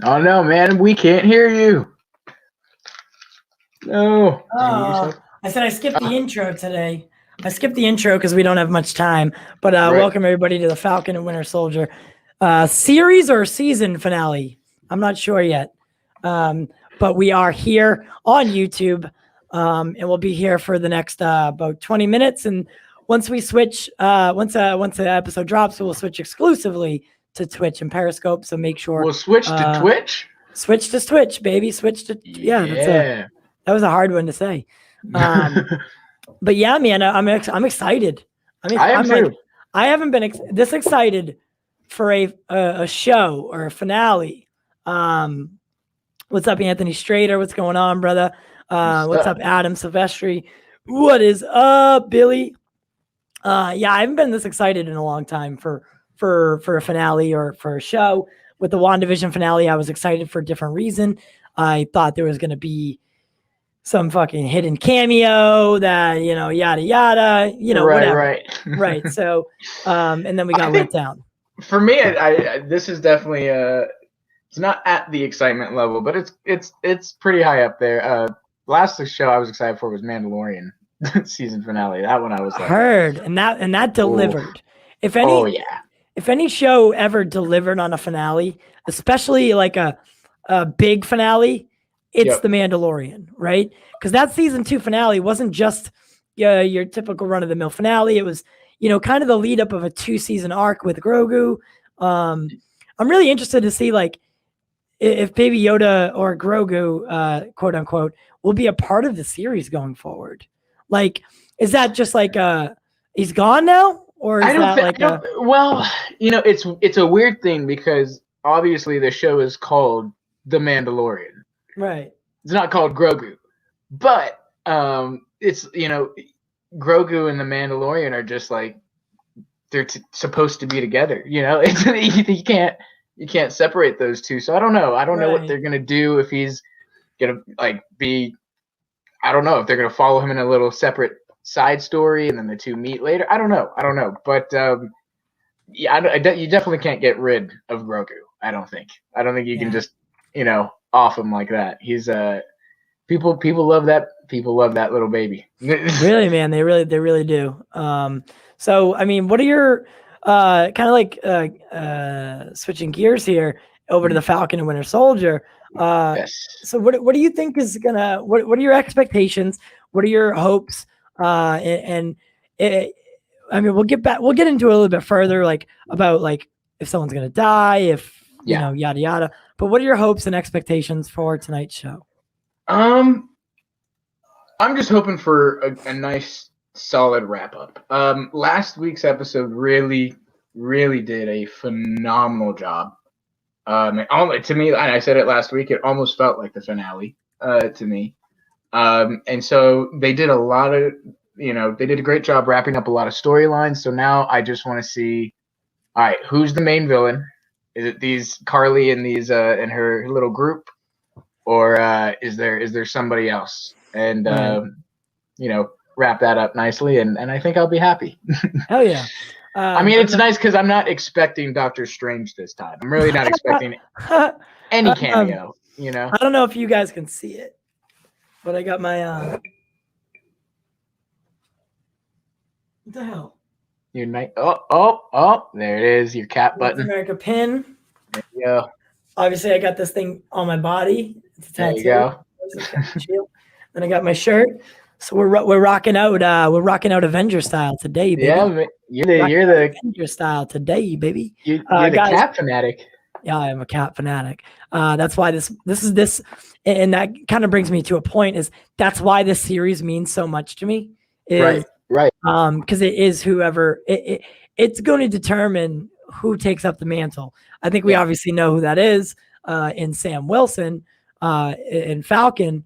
Oh no, man, we can't hear you. No. I said I skipped the intro today. I skipped the intro because we don't have much time. But right. Welcome everybody to the Falcon and Winter Soldier series or season finale. I'm not sure yet. But we are here on YouTube, and we'll be here for the next about 20 minutes. And once we switch, once the episode drops, we'll switch exclusively to Twitch and Periscope. So make sure we'll switch to Twitch. Switch to Twitch, baby. Switch to that was a hard one to say. But yeah, man, I'm excited. I mean, I'm too. Like, I haven't been this excited for a show or a finale. What's up, Anthony Strader? What's going on, brother? What's up, Adam Silvestri? What is up, Billy? Yeah, I haven't been this excited in a long time for a finale or for a show. With the WandaVision finale, I was excited for a different reason. I thought there was going to be some fucking hidden cameo that, yada, yada, whatever. Right. So, and then we got let down. For me, I this is definitely, it's not at the excitement level, but it's pretty high up there. Last show I was excited for was Mandalorian season finale. That one I was like, heard, and that delivered. Ooh. If any show ever delivered on a finale, especially like a big finale, it's The Mandalorian, right? Because that season 2 finale wasn't just your typical run-of-the-mill finale. It was, kind of the lead up of a 2-season arc with Grogu. I'm really interested to see like if Baby Yoda or Grogu, quote unquote, will be a part of the series going forward. Like, is that just like he's gone now? Or is it's a weird thing because obviously the show is called The Mandalorian. Right. It's not called Grogu. But it's, Grogu and the Mandalorian are just like they're supposed to be together, you can't separate those two. So I don't know. I don't know what they're going to do if he's going to like be I don't know if they're going to follow him in a little separate side story and then the two meet later. I don't know. But you definitely can't get rid of Grogu. I don't think you can just off him like that. He's people love that little baby. Really, man, they really do. So I mean, what are your kind of like switching gears here over to the Falcon and Winter Soldier? Yes. So what do you think is gonna what are your expectations? What are your hopes? I mean, we'll get into it a little bit further, like about like if someone's gonna die, if yada yada. But what are your hopes and expectations for tonight's show? I'm just hoping for a nice, solid wrap up. Last week's episode really, really did a phenomenal job. To me, and I said it last week, it almost felt like the finale to me. And so they did they did a great job wrapping up a lot of storylines. So now I just want to see, all right, who's the main villain? Is it these Carly and these and her little group, or is there somebody else? And wrap that up nicely, and I think I'll be happy. Hell yeah. I mean, it's nice because I'm not expecting Doctor Strange this time. I'm really not expecting any cameo. I don't know if you guys can see it. But I got my what the hell? Your night. Oh! There it is. Your cat button. America pin. There you go. obviously I got this thing on my body. It's a tattoo. There you go. Then I got my shirt. So we're rocking out Avenger style today, baby. Yeah, you're the Avenger style today, baby. You're the guys, Cap fanatic. Yeah, I am a Cap fanatic. That's why this is, and that kind of brings me to a point. Is that's why this series means so much to me. Right. Because it is whoever it's going to determine who takes up the mantle. I think we obviously know who that is in Sam Wilson, in Falcon.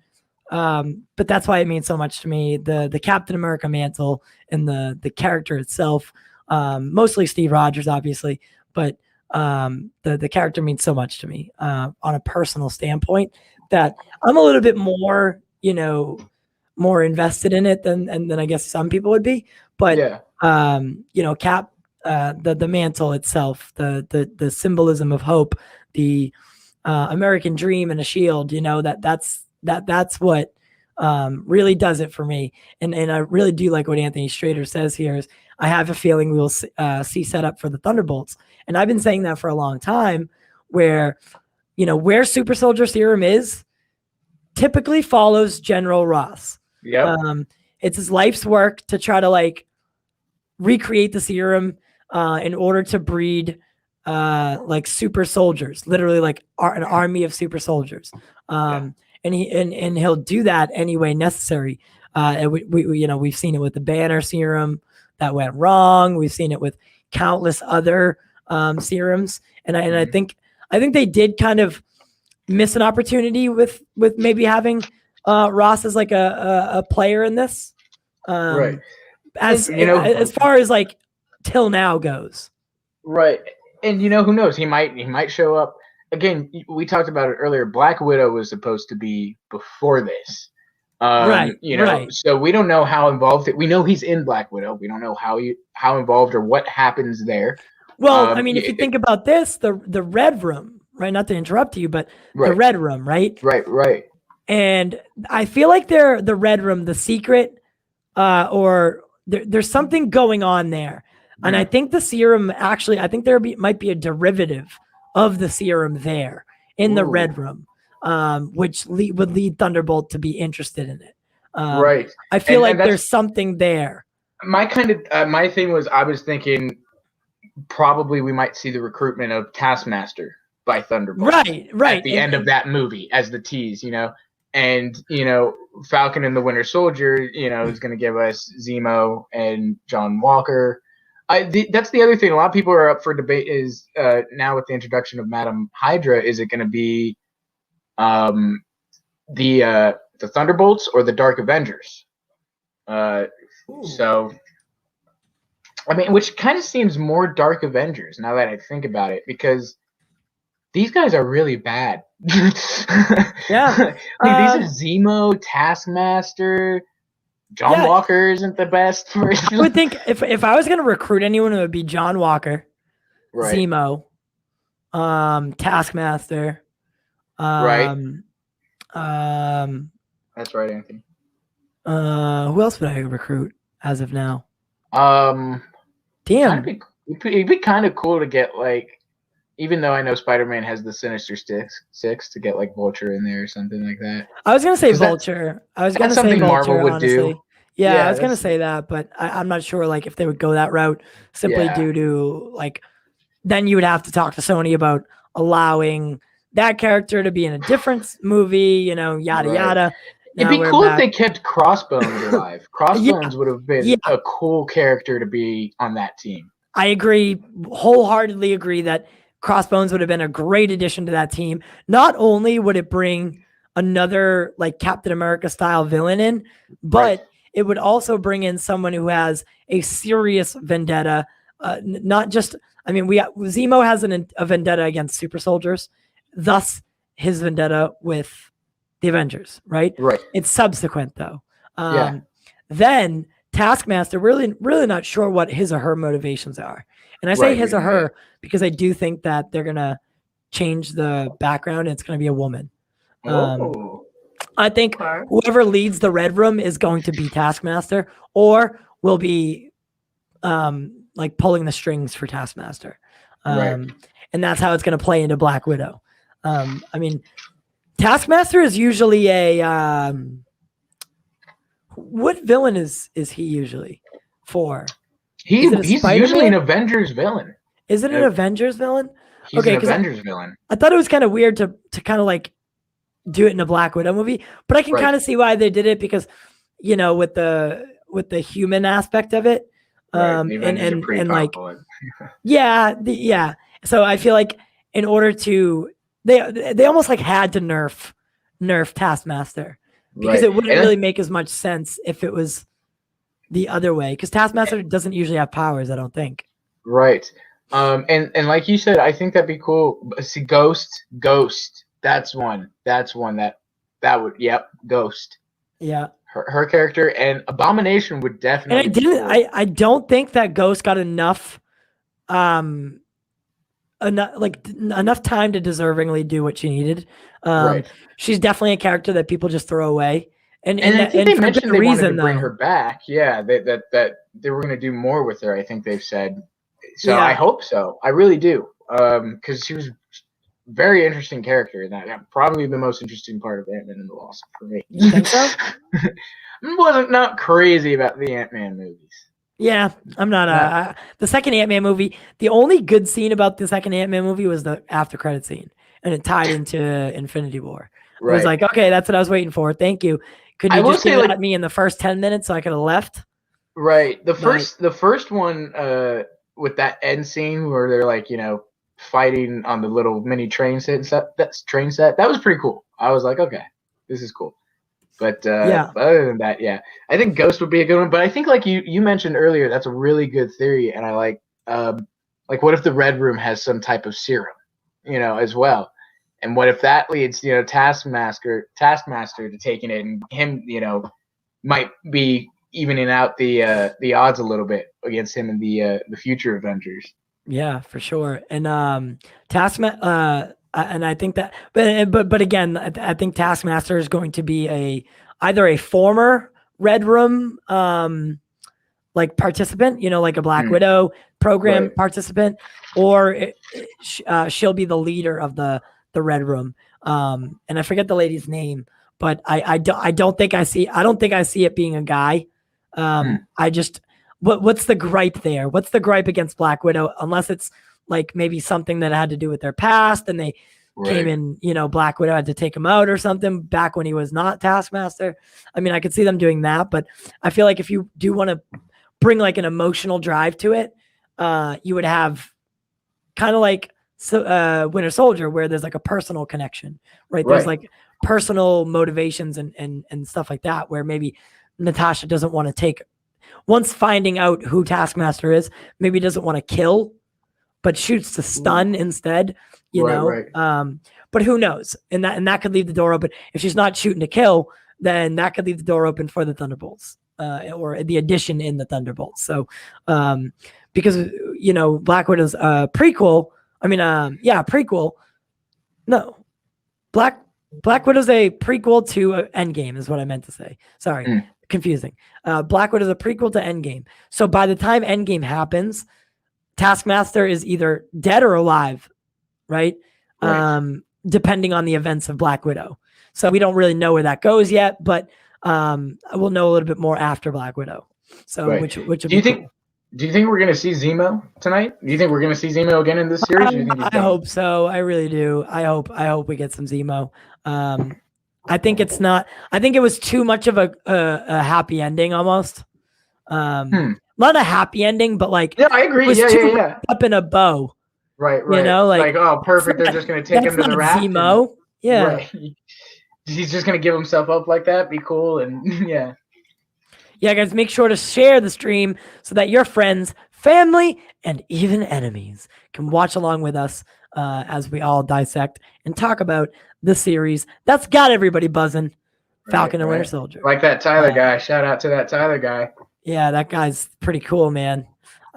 But that's why it means so much to me. The Captain America mantle and the character itself, mostly Steve Rogers, obviously, but the character means so much to me on a personal standpoint that I'm a little bit more, more invested in it than I guess some people would be. But Cap, the mantle itself, the symbolism of hope, the American dream and a shield, that's what really does it for me. And I really do like what Anthony Strader says here is I have a feeling we will see set up for the Thunderbolts. And I've been saying that for a long time where Super Soldier Serum is typically follows General Ross. Yeah. It's his life's work to try to recreate the serum in order to breed super soldiers, literally an army of super soldiers. And he'll do that any way necessary. And we've seen it with the Banner serum that went wrong. We've seen it with countless other serums, and I think they did kind of miss an opportunity with maybe having Ross as a player in this. Right. As far as till now goes. Right. And who knows? He might show up. Again, we talked about it earlier. Black Widow was supposed to be before this. Right. So we don't know how involved we know he's in Black Widow. We don't know how involved or what happens there. Well, if you think about this, the Red Room, right? Not to interrupt you, but the Red Room, right? Right. And I feel like the Red Room, the secret, or there's something going on there. And I think the serum actually, might be a derivative of the serum there in the Red Room, which would lead Thunderbolt to be interested in it. Right. I feel like there's something there. My thing was, I was thinking probably we might see the recruitment of Taskmaster by Thunderbolt. Right. At the end of that movie as the tease, and, Falcon and the Winter Soldier, is going to give us Zemo and John Walker. That's the other thing. A lot of people are up for debate is now with the introduction of Madam Hydra, is it going to be the Thunderbolts or the Dark Avengers? So, which kind of seems more Dark Avengers now that I think about it, because these guys are really bad. Yeah. These are Zemo, Taskmaster. John Walker isn't the best person. I would think if I was going to recruit anyone, it would be John Walker, Zemo, Taskmaster. Right. That's right, Anthony. Who else would I recruit as of now? Damn. It'd be kind of cool to get even though I know Spider-Man has the Sinister Six, to get Vulture in there or something like that. I was gonna say Vulture. I was gonna say Vulture, Marvel would honestly. do. Yeah, I was gonna say that, but I'm not sure if they would go that route simply due to then you would have to talk to Sony about allowing that character to be in a different movie, yada yada. It'd be cool if they kept Crossbones alive. Crossbones would have been a cool character to be on that team. I agree, wholeheartedly agree that Crossbones would have been a great addition to that team. Not only would it bring another Captain America style villain in, but it would also bring in someone who has a serious vendetta. Not just, Zemo has a vendetta against super soldiers, thus his vendetta with the Avengers, right? Right. It's subsequent though. Then Taskmaster, really not sure what his or her motivations are. And I say his or her because I do think that they're going to change the background and it's going to be a woman. I think whoever leads the Red Room is going to be Taskmaster or will be pulling the strings for Taskmaster. And that's how it's going to play into Black Widow. I mean, Taskmaster is usually a what villain is he usually for? He's usually an Avengers villain. Is it an Avengers villain? He's an Avengers villain. I thought it was kind of weird to kind of like do it in a Black Widow movie, but I can kind of see why they did it because, you know, with the human aspect of it, and like, yeah. So I feel like in order to they almost like had to nerf Taskmaster because it wouldn't really make as much sense if it was the other way, because Taskmaster doesn't usually have powers, I don't think. Right. And like you said, I think that'd be cool. See, Ghost, that's one that would, Ghost. Yeah. Her character, and Abomination would definitely. And I don't think that Ghost got enough time to deservingly do what she needed. She's definitely a character that people just throw away. And I think they mentioned they wanted to bring her back. Yeah, that they were going to do more with her, I think they've said. So I hope so. I really do. Because she was a very interesting character. And that probably the most interesting part of Ant-Man and the Wasp for me. You think so? Wasn't not crazy about the Ant-Man movies. Yeah, I'm not. The second Ant-Man movie, the only good scene about the second Ant-Man movie was the after credit scene. And it tied into Infinity War. I was like, okay, that's what I was waiting for. Thank you. Could you just give it at me in the first 10 minutes so I could have left? Right. The first one with that end scene where they're like, you know, fighting on the little mini train set. That was pretty cool. I was like, okay, this is cool. But other than that, I think Ghost would be a good one. But I think like you mentioned earlier, that's a really good theory. And I like what if the Red Room has some type of serum, you know, as well. And what if that leads, you know, Taskmaster to taking it, and him, you know, might be evening out the odds a little bit against him in the future Avengers. Yeah, for sure. And Taskmaster, and I think that, but again, I think Taskmaster is going to be either a former Red Room like participant, you know, like a Black Widow program participant, or she'll be the leader of the Red Room. And I forget the lady's name, but I don't think I see it being a guy. I just, what's the gripe there? What's the gripe against Black Widow? Unless it's like maybe something that had to do with their past and they came in, you know, Black Widow had to take him out or something back when he was not Taskmaster. I mean, I could see them doing that, but I feel like if you do want to bring like an emotional drive to it, you would have kind of like Winter Soldier, where there's like a personal connection, right? There's like personal motivations and stuff like that, where maybe Natasha doesn't want to take, once finding out who Taskmaster is, maybe doesn't want to kill, but shoots to stun instead, you know? But who knows? And that could leave the door open. If she's not shooting to kill, then that could leave the door open for the Thunderbolts, or the addition in the Thunderbolts. So, because, you know, Black Widow's prequel, prequel. No, Black Widow's a prequel to Endgame is what I meant to say. Sorry, confusing. Black Widow's a prequel to Endgame. So by the time Endgame happens, Taskmaster is either dead or alive, right? Depending on the events of Black Widow. So we don't really know where that goes yet, but we'll know a little bit more after Black Widow. So which do you think? Cool. Do you think we're going to see Zemo tonight? Do you think we're going to see Zemo again in this series? I hope so. I really do. I hope we get some Zemo. I think it's not. I think it was too much of a happy ending almost. Not a happy ending, but like I agree. It was too up in a bow. Right. You know, like oh, perfect. They're just going to take him to the raft. Zemo. Yeah. Right. He's just going to give himself up like that. Be cool and yeah. Yeah, guys, make sure to share the stream so that your friends, family, and even enemies can watch along with us as we all dissect and talk about the series that's got everybody buzzing, Falcon and Winter Soldier. Like that Tyler guy. Shout out to that Tyler guy. Yeah, that guy's pretty cool, man.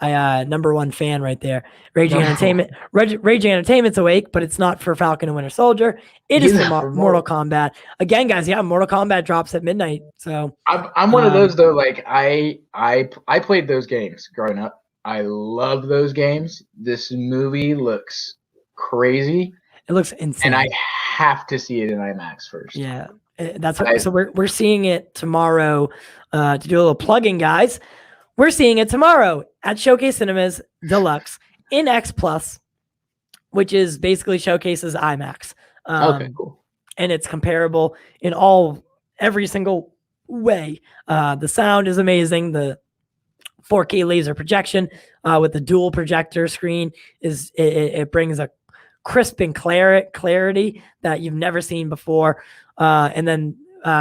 #1 fan right there. Raging Entertainment's awake, but it's not for Falcon and Winter Soldier. It is for Mortal Kombat. Again, guys, Mortal Kombat drops at midnight. So I'm one of those though. Like I played those games growing up. I love those games. This movie looks crazy. It looks insane. And I have to see it in IMAX first. Yeah, that's what. So we're seeing it tomorrow. To do a little plugging, guys, we're seeing it tomorrow at Showcase Cinemas Deluxe in X Plus, which is basically Showcase's IMAX. Okay, cool. And it's comparable in every single way. The sound is amazing. The 4K laser projection with the dual projector screen it brings a crisp and clarity that you've never seen before. And then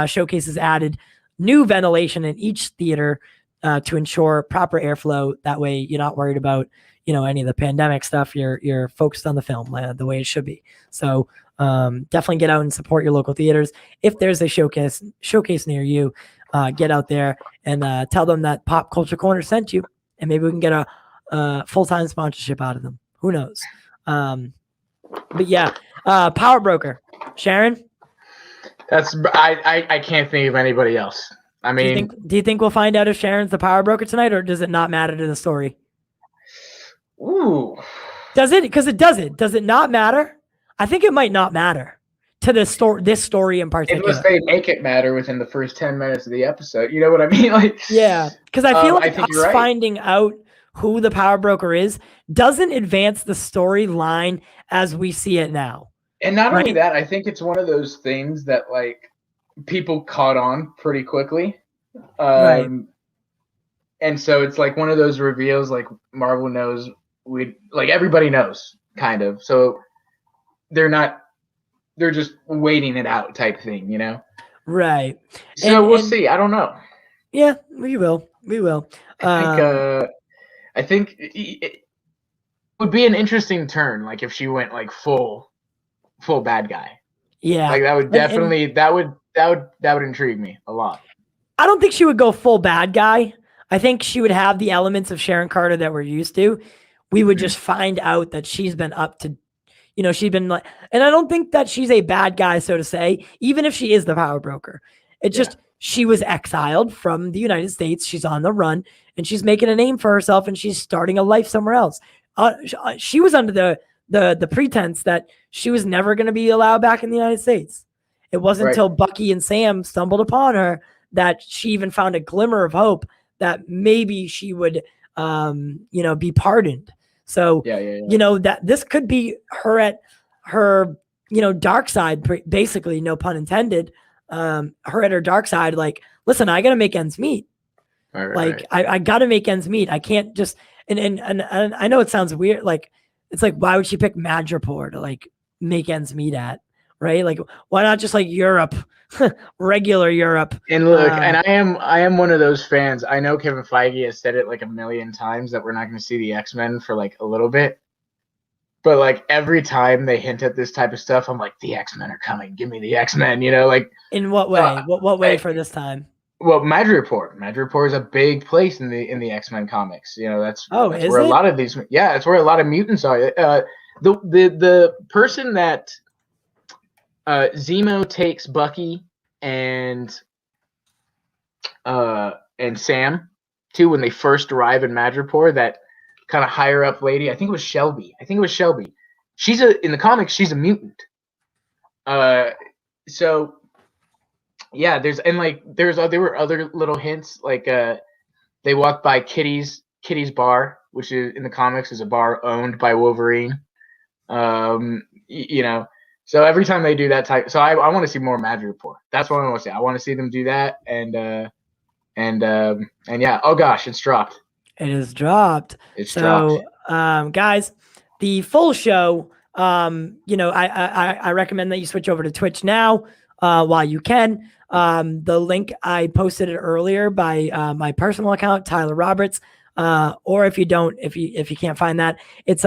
Showcase has added new ventilation in each theater to ensure proper airflow. That way you're not worried about, any of the pandemic stuff. You're focused on the film the way it should be. So definitely get out and support your local theaters. If there's a showcase near you, get out there and tell them that Pop Culture Corner sent you, and maybe we can get a full-time sponsorship out of them. Who knows? But yeah, Power Broker, Sharon. I can't think of anybody else. I mean, do you think we'll find out if Sharon's the Power Broker tonight, or does it not matter to the story? Ooh, does it? Because it doesn't. Does it not matter? I think it might not matter to this story in particular. Unless they make it matter within the first 10 minutes of the episode. You know what I mean? Yeah, because I feel like us finding out who the Power Broker is doesn't advance the storyline as we see it now. And not only that, I think it's one of those things that people caught on pretty quickly. Right. And so it's one of those reveals Marvel knows everybody knows kind of. So they're just waiting it out type thing, Right. So we'll see. I don't know. Yeah, we will. I think it would be an interesting turn, if she went full bad guy. Yeah, that would definitely that would intrigue me a lot. I don't think she would go full bad guy. I think she would have the elements of Sharon Carter that we're used to. We would just find out that she's been up to, she's been and I don't think that she's a bad guy, so to say, even if she is the Power Broker. It's just she was exiled from the United States. She's on the run and she's making a name for herself and she's starting a life somewhere else. She was under the pretense that she was never going to be allowed back in the United States. It wasn't until Bucky and Sam stumbled upon her that she even found a glimmer of hope that maybe she would, be pardoned. So, that this could be her at her, dark side, basically, no pun intended. Her at her dark side, listen, I got to make ends meet. Right. I got to make ends meet. I can't just, and I know it sounds weird. It's why would she pick Madripoor to make ends meet at? Right? Why not just Europe, regular Europe? And look, and I am one of those fans. I know Kevin Feige has said it a million times that we're not going to see the X-Men for a little bit. But every time they hint at this type of stuff, I'm the X-Men are coming. Give me the X-Men, In what way? What way for this time? Well, Madripoor is a big place in the X-Men comics. That's where a lot of these. Yeah, that's where a lot of mutants are. The person that Zemo takes Bucky and Sam to when they first arrive in Madripoor, that kind of higher up lady. I think it was Shelby. She's in the comics. She's a mutant. So yeah, there were other little hints they walked by Kitty's bar, which is in the comics is a bar owned by Wolverine. So every time they do that type, so I want to see more Madripoor. That's what I want to see. I want to see them do that, and yeah. Oh gosh, it's dropped. It is dropped. Dropped. Guys, the full show. I recommend that you switch over to Twitch now while you can. The link I posted it earlier by my personal account, Tyler Roberts. Or if you can't find that, it's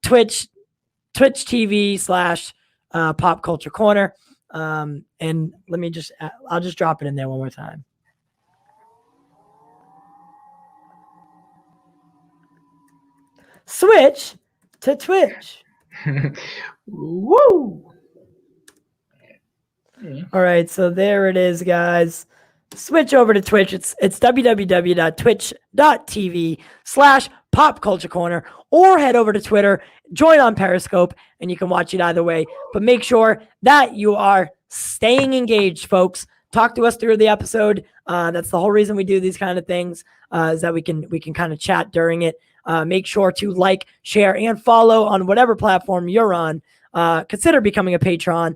Twitch TV / Pop Culture Corner. And I'll just drop it in there one more time. Switch to Twitch. Woo! All right, so there it is, guys. switch over to Twitch. It's www.twitch.tv/popculturecorner, or head over to Twitter, join on Periscope, and you can watch it either way. But make sure that you are staying engaged, folks. Talk to us through the episode. That's the whole reason we do these kind of things, is that we can kind of chat during it. Make sure to like, share, and follow on whatever platform you're on. Consider becoming a patron.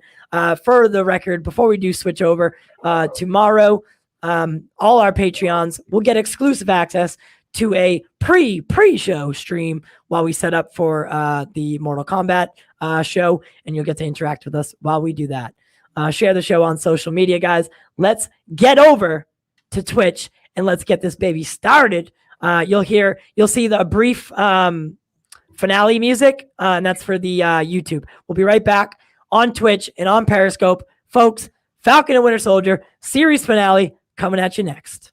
For the record, before we do switch over, tomorrow, all our Patreons will get exclusive access to a pre-show stream while we set up for the Mortal Kombat show, and you'll get to interact with us while we do that. Share the show on social media, guys. Let's get over to Twitch and let's get this baby started. You'll see the brief finale music, and that's for the YouTube. We'll be right back on Twitch and on Periscope. Folks, Falcon and Winter Soldier series finale coming at you next.